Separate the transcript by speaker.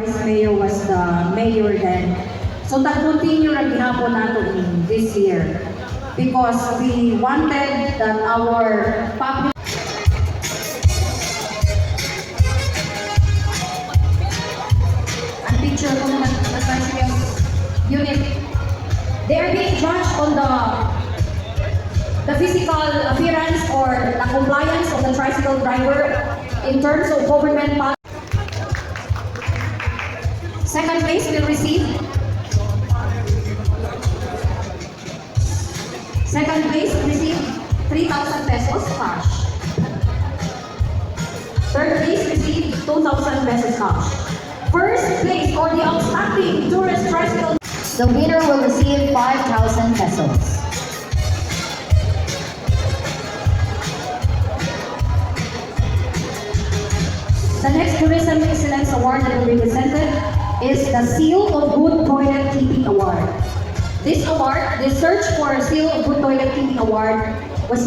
Speaker 1: Vice Mayor was the mayor then. So tag-continue ang gihapon nato in this year because we wanted that our public and picture ko naman ng unit. They are being judged on the physical appearance or the compliance of the tricycle driver in terms of government policy. Second place will receive. Second place will receive 3,000 pesos cash. Third place receive 2,000 pesos cash. First place for the outstanding tourist tricycle.
Speaker 2: The winner will receive 5,000 pesos.
Speaker 1: The next Tourism Excellence Award that will be presented is the Seal of Good Toilet Keeping Award. This award, the search for Seal of Good Toilet Keeping Award was